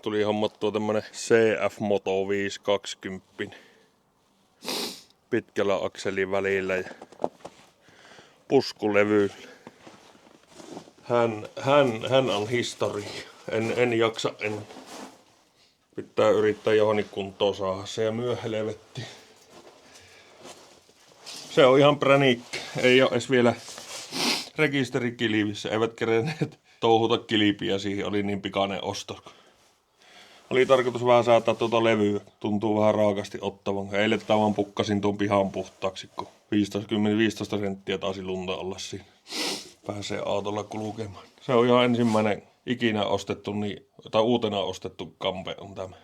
tuli hommattua tämmönen CF Moto 520 pitkällä akselin välillä ja puskulevy. Hän on historia. En jaksa. Pitää yrittää johonkin kuntoon saada se ja myö helvetti. Se on ihan präniikki. Ei oo edes vielä rekisterikilvissä. Eivät kerenneet touhuta kilpiä siihen. Oli niin pikainen osto. Oli tarkoitus vähän säätää tuota levyä. Tuntuu vähän raakasti ottavan. Eilen vaan pukkasin tuon pihan puhtaaksi, kun 15 senttiä taisi lunta olla siinä. Pääsee autolla kulkemaan. Se on ihan ensimmäinen ikinä ostettu, tai uutena ostettu kampe on tämä.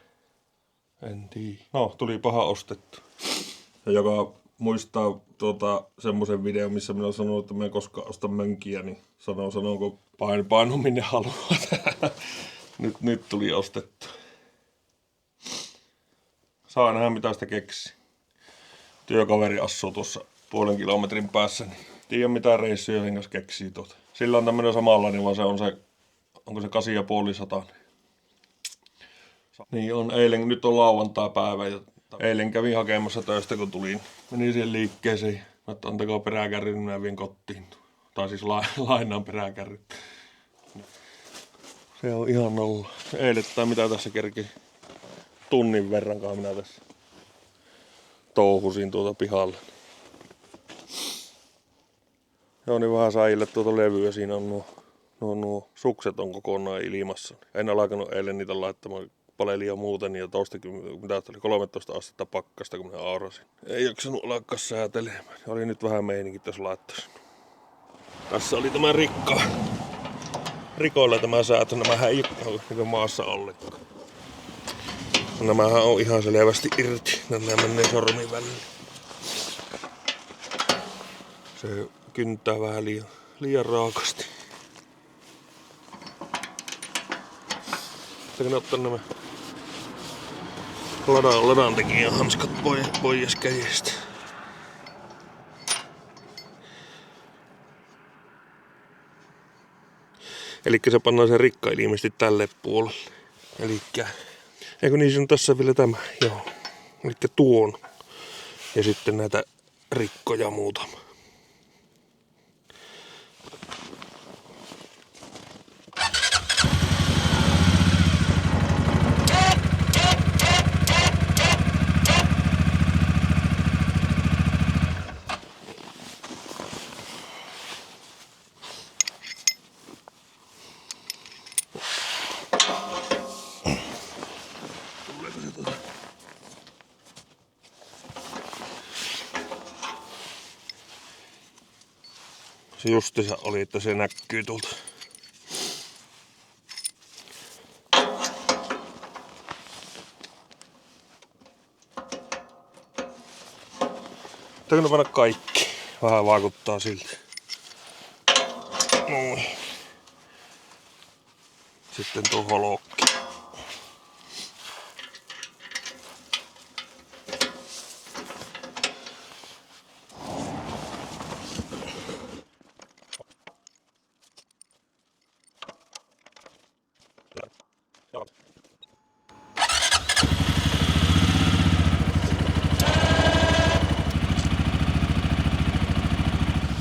En tiedä. No, tuli paha ostettu. Ja joka muistaa semmoisen videon, missä minä sanoin, että minä en koskaan osta mönkiä, niin sanonko painu minne haluat. nyt tuli ostettu. Saa nähdä mitä sitä keksi. Työkaveri asuu tuossa 0,5 kilometrin päässä, niin tiedä mitä reissuja sen kanssa keksii tuota. Sillä on tämmönen samanlainen, vaan onko se 8,5 Niin on eilen, nyt on lauantai-päivä ja eilen kävin hakemassa töistä kun tulin. Menin siihen liikkeeseen, että antakaa peräkärry, niin minä vien kotiin. Tai siis lainaan peräkärry. Se on ihan nolla. Eilen tai mitä tässä kerki. Tunnin verrankaan minä tässä touhusin tuota pihalla. Joo, niin vähän saajille tuota levyä. Siinä on nuo sukset on kokonaan ilmassa. En alkanut eilen niitä laittamaan paleli jo muuten ja mitä oli 13 astetta pakkasta kun minä aurasin. Ei jaksanut alkaa säätelemään. Oli nyt vähän meininki tässä laittaisin. Tässä oli tämä Rikoilla tämä säätö. Nämähän ei ole maassa ollenkaan. Nämähän on ihan selvästi irti. Nämä menee sormiin väliin. Se kyntää vähän liian raakasti. Pitääkö ottaa nämä ladan tekijän hanskat pois kädestä. Elikkä se pannaan se rikka ilmeisesti tälle puolelle. Elikkä eikö niin se on tässä vielä tämä, joo. Elikkä tuon. Ja sitten näitä rikkoja muutama. Se justiinsa oli, että se näkyy tuolta. Pitääkö ne panna kaikki? Vähän vaikuttaa siltä. Noin. Sitten tuo holokki.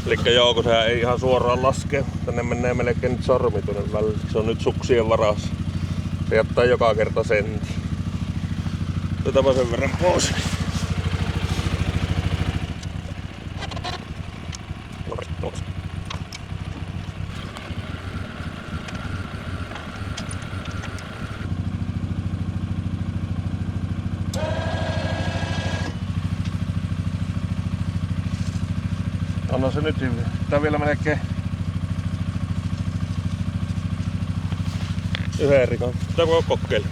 Elikkä joo, kun sehän ei ihan suoraan laske. Tänne menee melkein nyt sormi tuonne väliin. Se on nyt suksien varassa. Se jättää joka kerta sentin. Otetaan sen verran pois. Anna se nyt hyvin. Tää vielä melkein yhden rikon. Tää voi kokeilla.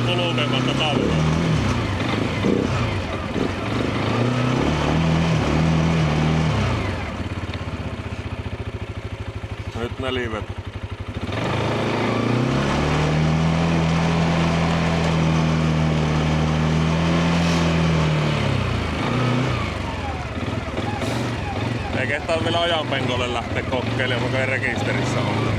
kulkemaan takaveroa. Nyt nelivet. Ei kehtaa vielä ajanpenkolle lähteä kokeilemaan, vaikka ei rekisterissä ole.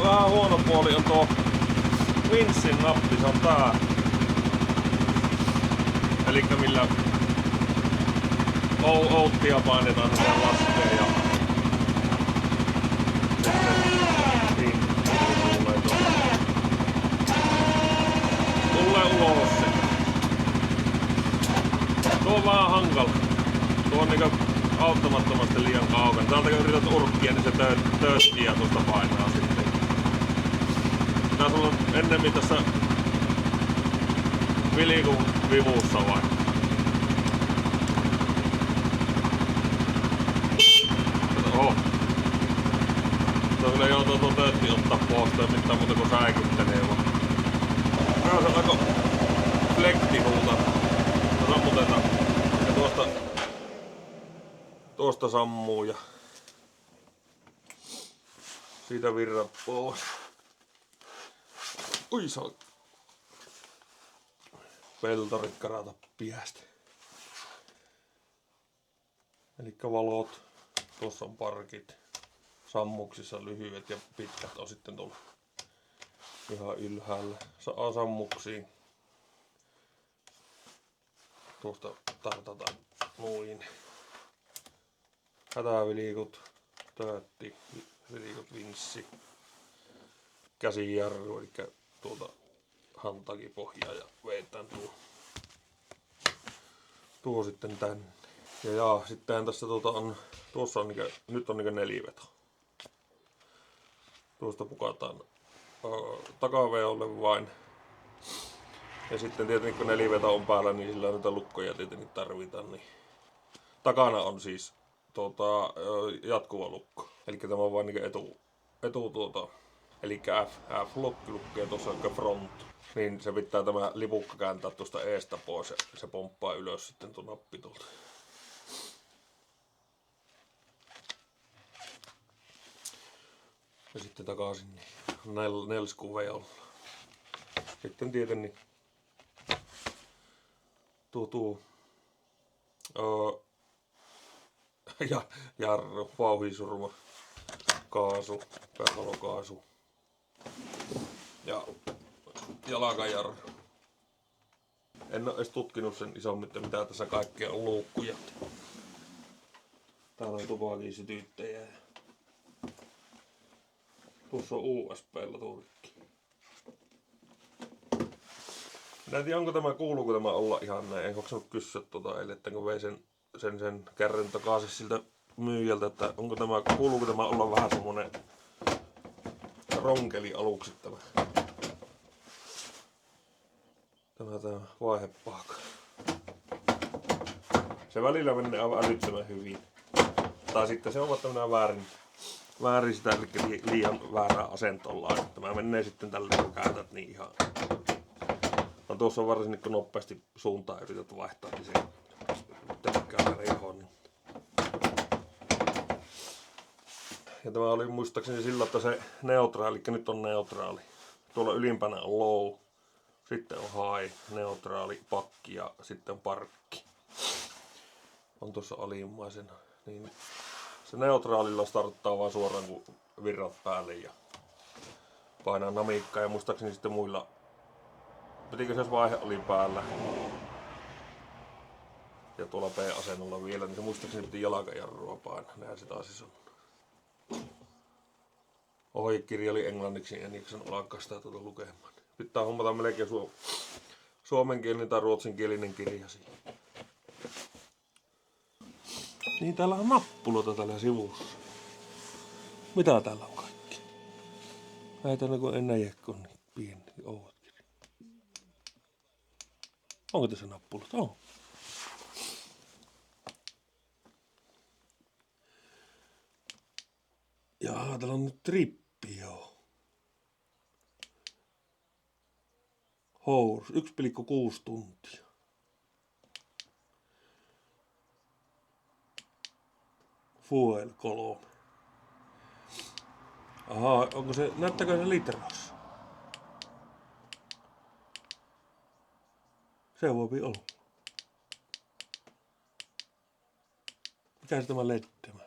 Vähän huono puoli on tuo Winssin nappi, se on tää. Elikkä millä outtia painetaan näitä lasteen ja sitten tulee ulos se. Tuo on vähän hankala. Tuo on niinku auttamattomasti liian kaukana. Täältä kun yrität urkkia, niin se tööttii ja tuosta painaa sitten. Tää sulla on ennemmin tässä vilikun vivussa vai? Oho. Tuo kyllä joutuu tuon töötti ottaa pois, ei mitään muuta kuin säikyttelee vaan. Tää on aika flekti huuta. Sammutetaan. Ja tuosta sammuu ja siitä virrat pois. Ui saa peltorit karata piästä. Elikkä valot, tuossa on parkit, sammuksissa lyhyet ja pitkät on sitten tuolla ihan ylhäällä. Saa sammuksiin. Tuosta tartataan noin. Hätävilikut, töötti, vilikut, vinssi, käsijarru, eli tuolta hantakipohjaa ja veitään tuo sitten tänne. Ja sitten tässä tuossa on nyt on neliveto. Tuosta pukataan takaveolle vain. Ja sitten tietenkin kun neliveto on päällä, niin sillä niitä lukkoja tietenkin tarvitaan. Niin takana on siis jatkuva lukko. Eli tämä on vain etu eli F-lokki lukee tuossa front. Niin se pitää tämä lipukka kääntää tuosta eestä pois ja se pomppaa ylös sitten tuo nappi tuolta. Ja sitten takaisin niin nelskuveolla. Sitten tietenkin ja jarru, vauhisurma, kaasu, päävalokaasu ja jalakajarru. En ole edes tutkinut sen isommin, mitä tässä kaikkea on luukkuja. Täällä on tupakisytyttäjä. Tuossa on USB-llä turkki. En tiedä, kuuluuko tämä olla ihan näin. En hoksannut kysyä eilen, että kun vei sen kärren takaisin siltä myyjältä, että kuuluuko tämä olla vähän semmonen ronkeli aluksi tämä vaihepahka. Se välillä menee aivan älyttömän hyvin. Tai sitten se on tämmönen väärin sitä, eli liian väärää asentolla. Tämä menee sitten tälle, kun käytät niin ihan. No tuossa on varsinkin, kun nopeasti suuntaan yrität vaihtaa, niin se tökkää rihoon. Ja tämä oli muistaakseni sillä, että se neutraali, eli nyt on neutraali. Tuolla ylimpänä on low, sitten on high, neutraali, pakki ja sitten parkki. On tuossa alimmaisena. Niin se neutraalilla starttaa vaan suoraan kun virrat päälle ja painaa namiikkaa. Ja muistaakseni sitten muilla, pitikö se jos vaihe oli päällä ja tuolla P-asennolla vielä, niin se muistaakseni piti jalkajarrua painaa. Näin se taas siis on. Ohjekirja oli englanniksi, en jaksanut alkaa sitä lukemaan. Pitää hommata melkein suomenkielinen tai ruotsinkielinen kirja siihen. Niin täällä on nappuloita täällä sivussa. Mitä täällä on kaikki? Näitä on kuin enäjäkko niin pieni ouot kirja. Onko tässä nappulot? On. Jaa, täällä on nyt trippi, joo. Hous, 1,6 tuntia. Fuel 3. Ahaa, onko se, näyttääkö se litrassa? Se voi olla. Mikä se tämä LED-tämä?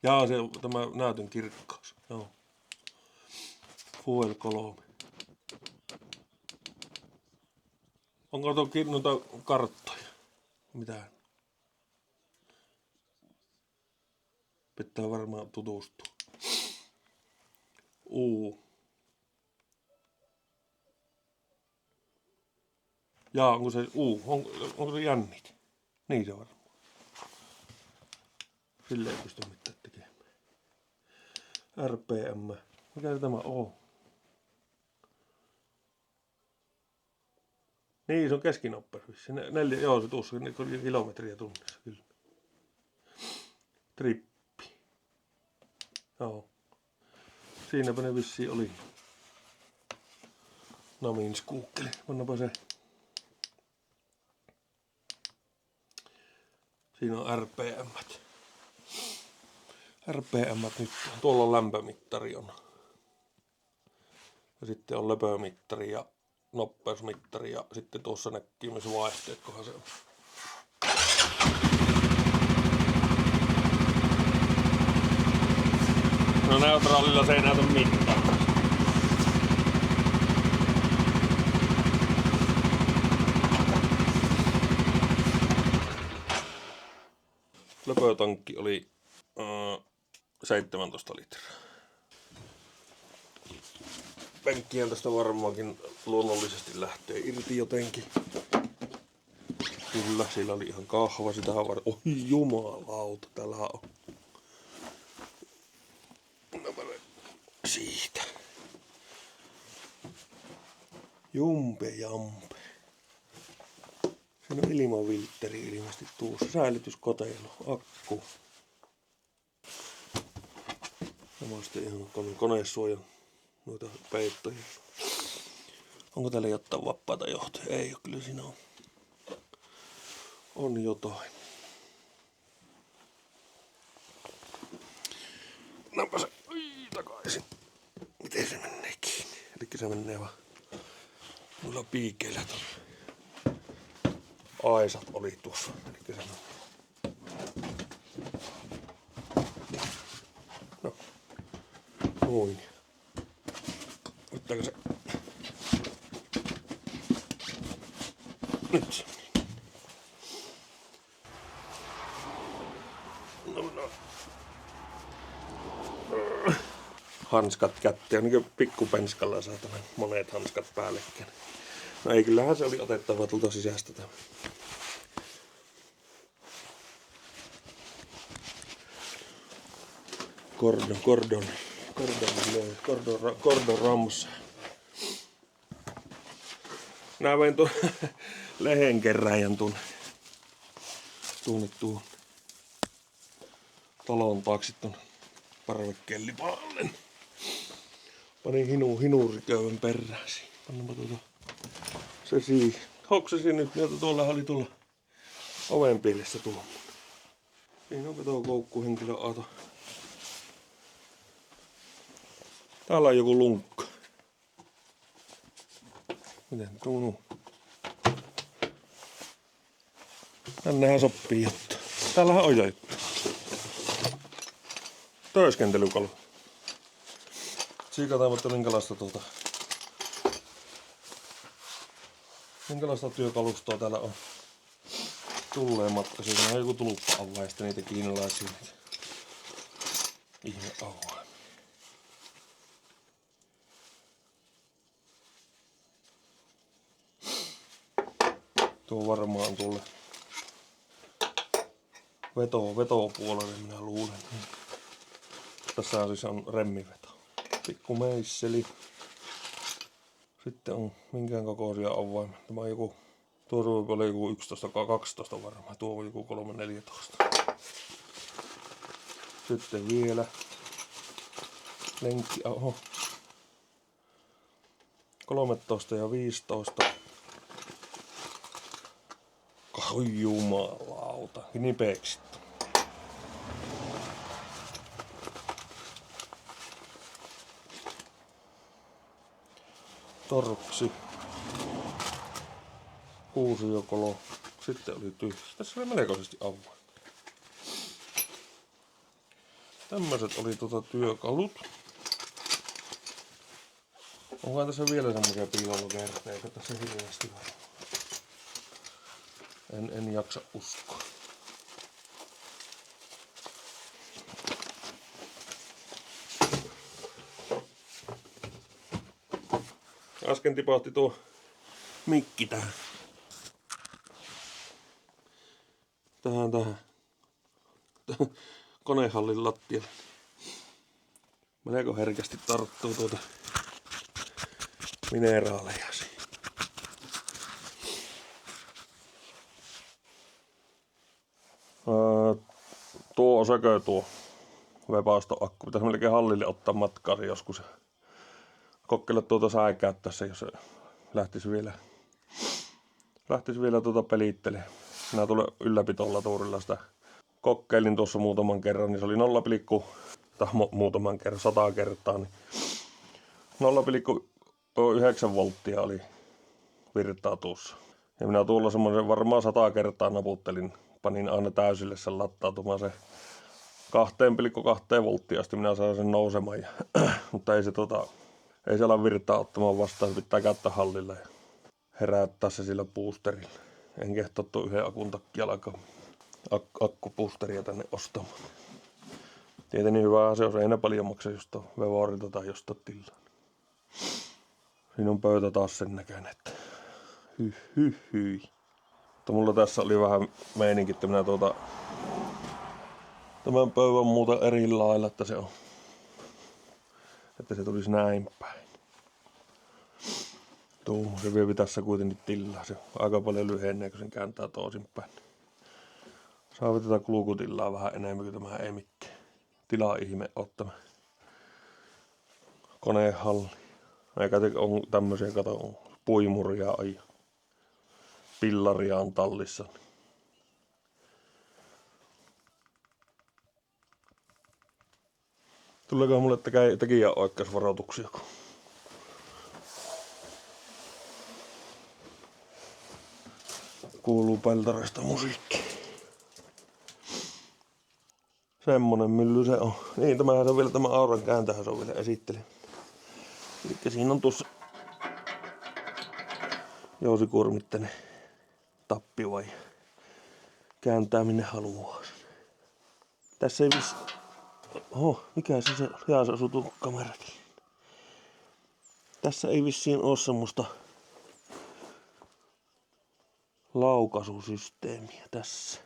Jaa, se tämä näytön kirkkaus. Joo. Fuel 3. Onko noita karttoja? Mitä? Pitää varmaan tutustua. Jaa, onko se onko se jännit? Niin se varmaan. Sille ei pysty mitään tekemään. RPM. Mikä se tämä on? Niin, se on keskinopeus. Joo, se tuossa kilometriä tunnissa, kyllä. Trippi. Joo. Siinäpä ne vissiin oli. Namin skuukkeli. Pannapa se. Siinä on RPM:t. RPM:t nyt. Tuolla on lämpömittari on. Ja sitten on löpömittari ja nopeusmittari ja sitten tuossa näkyy myös vaihteet, kohan se on. No neutraalilla se ei näytä mitään. Löpötankki oli 17 litraa. Penkkien tästä varmaankin luonnollisesti lähtee irti jotenkin. Kyllä, sillä oli ihan kahva. Sitähän var... Oi jumalauta, täällä on. Siitä. Jumpe jampe. Siinä on ilmaviltteri ilmeisesti tuossa. Säilytyskotelo, akku. Tämä on sitten ihan konesuojan noita peittoja. Onko täällä jotain vapaata johtoja? Ei ole, kyllä siinä on jotain. Näpä se takaisin. Miten se menee kiinni? Elikkä se menee vaan noilla piikeillä tuolla. Aisat oli tuossa. Elikkä se menee. No. Noin. Ottaako se? Nyt se. No. Hanskat kätteen, niin kuin pikkupenskalla saa tämän monet hanskat päällekkäin. No ei, kyllähän se oli otettava tuolta sisästä tämä. Gordon. Gordon Ramsay. Nää vein tuon lehenkeräjän tuonne talon taakse tuonne parvekkeen lipalle. Panin hinuriköyden perään siihen. Pannanpa se siihen. Hoksasin nyt, että tuolla oli tuolla oven pielessä tuommoinen. Siinä on tuo koukkuhenkilöauto. Täällä on joku lunkka. Miten tuo? Tännehän sopii juttu. Täällähän on jo juttu. Tööskentelykalu. Siikataan, mutta minkälaista työkalustoa täällä on. Tulleen matka. Siinä on joku tulppa-avaista, niitä kiinalaisia. Ihme avaimia. Tuo varmaan tuolle vetopuolelle minä luulen. Tässä siis on remmiveto. Pikku meisseli. Sitten on minkään kokoisia avaimia. Tämä on joku, tuo oli joku 11-12 varmaan. Tuo on joku 3-14. Sitten vielä lenkki, 13 ja 15. Oi jumalauta, nipeksit. Torksi. Kuusiokolo. Sitten oli tyhjä. Tässä oli melkoisesti avoin. Tämmöiset oli työkalut. Onkohan tässä vielä semmoisia piilolokerteitä tässä hirveästi varmaan? En jaksa uskoa. Äsken tipahti tuo mikki tähän. Tähän konehallin lattialle. Melko herkästi tarttuu tuota mineraaleja siihen. Tuo on sökö tuo Webasto-akku. Pitäisi melkein hallille ottaa matkaa se joskus. Kokeilla tuota säikäyttää se, jos se lähtisi vielä pelittelemään. Minä tulen ylläpitolatuurilla sitä kokeilin tuossa muutaman kerran, niin se oli 100 kertaa, niin 0,9 volttia oli virtaa tuossa. Ja minä tuolla semmoisen varmaan 100 kertaa naputtelin, panin aina täysille sen lattautumaan se 2,2 volttia asti minä sain sen nousemaan. Mutta ei se ala virtaa ottamaan vastaan, se pitää käyttää hallilla ja herättää se sillä boosterilla. En kehtaa tuon yhden akun takia alkaa akkupusteria tänne ostamaan. Tietenkin hyvä se on, ei ne paljon maksa just tuon Vevorilta tai jostain tilaa. Siinä on pöytä taas sen näköinen, että hyi. Mutta mulla tässä oli vähän meininki, että minä tämän pöydän muuta eri lailla, että se tulisi näin päin. Se vie tässä kuitenkin tilaa. Se aika paljon lyhenee, kun sen kääntää toisinpäin. Saa tätä kulkutilaa vähän enemmän, kun tämä ei mikään tila-ihme ole tämä konehalli. Eikä on tämmöisiä, on puimuria ja pillaria on tallissa. Tuleekohan mulle tekijän oikeusvaroituksia? Kuuluu peltareista musiikki. Semmonen mylly se on. Niin, tämähän se on vielä, tämä auran kääntähän se on vielä esittelen. Elikkä siinä on tuossa jousikuormittainen tappiva ja kääntää minne haluaa. Tässä ei mikä se on? Jaa, se asuu tuon kamerakin. Tässä ei vissiin oo semmoista laukaisusysteemiä tässä.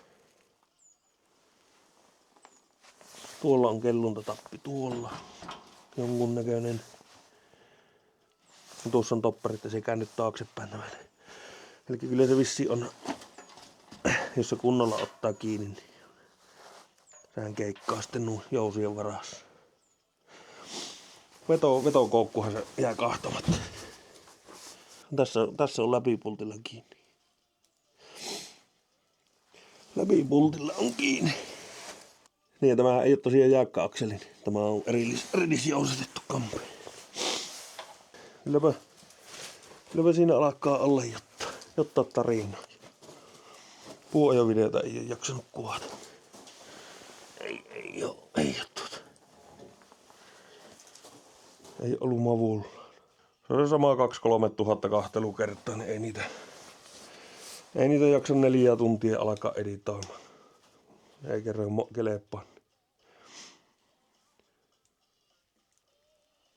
Tuolla on kelluntatappi tuolla. jonkun näköinen. Tuossa on toppari, että se käännyt taaksepäin tämän. Eli kyllä se vissi on, jos se kunnolla ottaa kiinni, niin sehän keikkaa sitten nuo jousien varassa. Vetokoukkuhan se jää kahtamatta. Tässä on läpipultilla kiinni. Läpipultilla on kiinni. Niin, ja tämä ei ole tosiaan jääkkä-akseli. Tämä on erillisjousitettu kampi. Kylläpä siinä alkaa olla jotta tarinaa. Puuajovideota ei ole jaksanut kuvata. Ei ollut mavulla. Se on sama 2-3 tuhatta kahtelukertaa, niin ei niitä jaksa 4 tuntia alkaa editoimaan. Ei kerran kelepaa.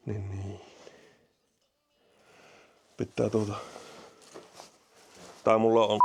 Niin. Pitää tää mulla on